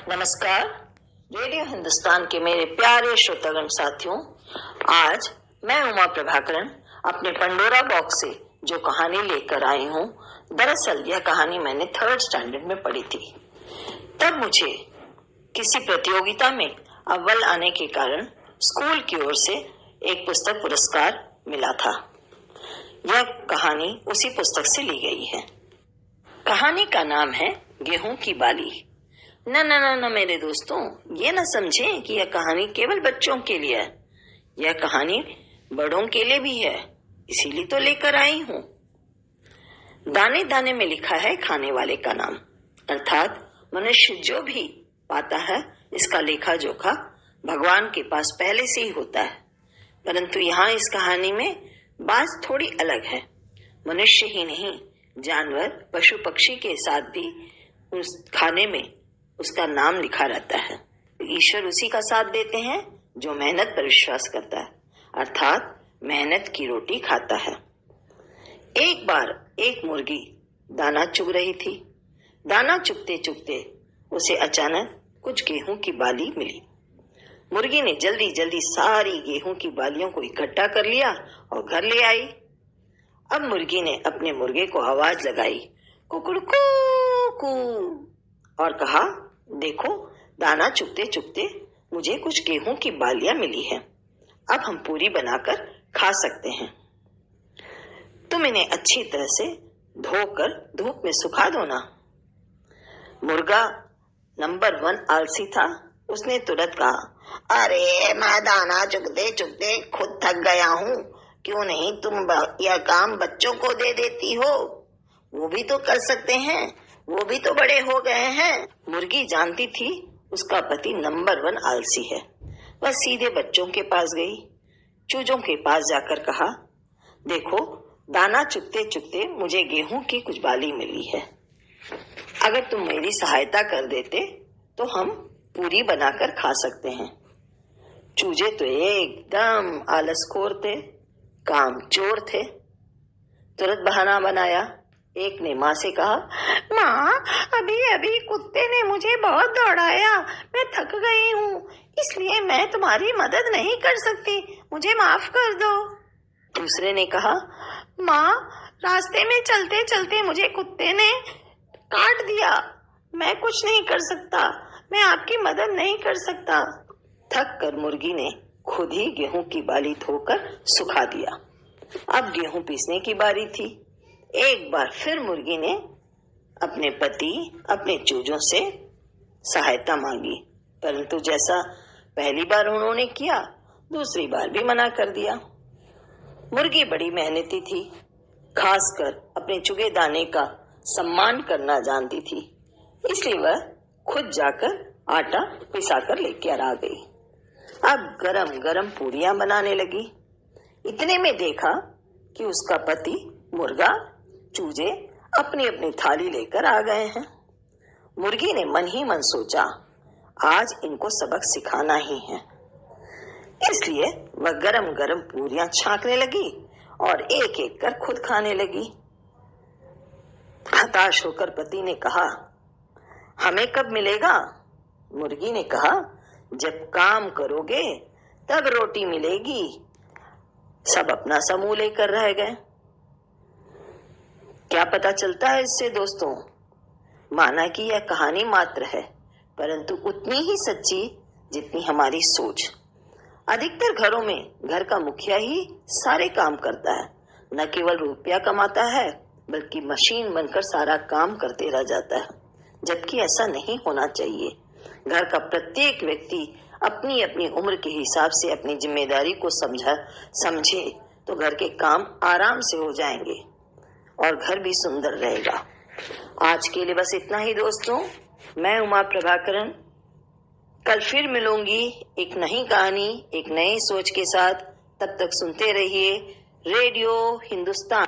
नमस्कार। रेडियो हिंदुस्तान के मेरे प्यारे श्रोतागण साथियों, आज मैं उमा प्रभाकरण अपने पंडोरा बॉक्स से जो कहानी लेकर आई हूँ, दरअसल यह कहानी मैंने 3rd स्टैंडर्ड में पढ़ी थी। तब मुझे किसी प्रतियोगिता में अव्वल आने के कारण स्कूल की ओर से एक पुस्तक पुरस्कार मिला था। यह कहानी उसी पुस्तक से ली गई है। कहानी का नाम है गेहूं की बाली। न मेरे दोस्तों, ये न समझें कि यह कहानी केवल बच्चों के लिए है। यह कहानी बड़ों के लिए भी है, इसीलिए तो लेकर आई हूँ। दाने दाने में लिखा है खाने वाले का नाम, अर्थात मनुष्य जो भी पाता है इसका लेखा जोखा भगवान के पास पहले से ही होता है। परंतु यहाँ इस कहानी में बात थोड़ी अलग है। मनुष्य ही नहीं, जानवर पशु पक्षी के साथ भी उस खाने में उसका नाम लिखा रहता है। ईश्वर उसी का साथ देते हैं जो मेहनत पर विश्वास करता है, अर्थात मेहनत की रोटी खाता है। एक बार एक मुर्गी दाना चुग रही थी। दाना चुगते चुगते उसे अचानक कुछ गेहूं की बाली मिली। मुर्गी ने जल्दी जल्दी सारी गेहूं की बालियों को इकट्ठा कर लिया और घर ले आई। अब मुर्गी ने अपने मुर्गे को आवाज लगाई, कुकुड़कू कू, और कहा, देखो, दाना चुगते चुगते मुझे कुछ गेहूं की बालियां मिली है। अब हम पूरी बनाकर खा सकते हैं। तुम इन्हें अच्छी तरह से धोकर धूप में सुखा दो ना। मुर्गा नंबर 1 आलसी था। उसने तुरंत कहा, अरे मैं दाना चुगते चुगते खुद थक गया हूँ, क्यों नहीं तुम यह काम बच्चों को दे देती हो? वो भी तो कर सकते हैं, वो भी तो बड़े हो गए हैं। मुर्गी जानती थी उसका पति नंबर 1 आलसी है। वह सीधे बच्चों के पास गई। चूजों के पास जाकर कहा, देखो, दाना चुगते चुगते मुझे गेहूं की कुछ बाली मिली है। अगर तुम मेरी सहायता कर देते तो हम पूरी बनाकर खा सकते हैं। चूजे तो एकदम आलसखोर थे, कामचोर थे। तुरंत बहाना बनाया। एक ने माँ से कहा, माँ, अभी अभी कुत्ते ने मुझे बहुत दौड़ाया, मैं थक गई हूँ, इसलिए मैं तुम्हारी मदद नहीं कर सकती, मुझे माफ कर दो। दूसरे ने कहा, माँ, रास्ते में चलते चलते मुझे कुत्ते ने काट दिया, मैं कुछ नहीं कर सकता, मैं आपकी मदद नहीं कर सकता। थक कर मुर्गी ने खुद ही गेहूं की बाली धोकर सुखा दिया। अब गेहूं पीसने की बारी थी। एक बार फिर मुर्गी ने अपने पति, अपने चूजों से सहायता मांगी, परंतु जैसा पहली बार उन्होंने किया, दूसरी बार भी मना कर दिया। मुर्गी बड़ी मेहनती थी, खासकर अपने चुगे दाने का सम्मान करना जानती थी, इसलिए वह खुद जाकर आटा पिसाकर लेकर आ गई। अब गरम गरम पूरियां बनाने लगी। इतने में देखा कि उसका पति, मुर्गा, चूजे अपनी अपनी थाली लेकर आ गए हैं। मुर्गी ने मन ही मन सोचा, आज इनको सबक सिखाना ही है। इसलिए वह गरम गरम पूरियां छांकने लगी और एक एक कर खुद खाने लगी। हताश होकर पति ने कहा, हमें कब मिलेगा? मुर्गी ने कहा, जब काम करोगे तब रोटी मिलेगी। सब अपना समूह लेकर रह गए। क्या पता चलता है इससे दोस्तों? माना कि यह कहानी मात्र है, परंतु उतनी ही सच्ची जितनी हमारी सोच। अधिकतर घरों में घर का मुखिया ही सारे काम करता है, न केवल रुपया कमाता है, बल्कि मशीन बनकर सारा काम करते रह जाता है, जबकि ऐसा नहीं होना चाहिए। घर का प्रत्येक व्यक्ति अपनी अपनी उम्र के हिसाब से अपनी जिम्मेदारी को समझे तो घर के काम आराम से हो जाएंगे और घर भी सुंदर रहेगा। आज के लिए बस इतना ही दोस्तों। मैं उमा प्रभाकरण कल फिर मिलूंगी एक नई कहानी, एक नई सोच के साथ। तब तक सुनते रहिए रेडियो हिंदुस्तान।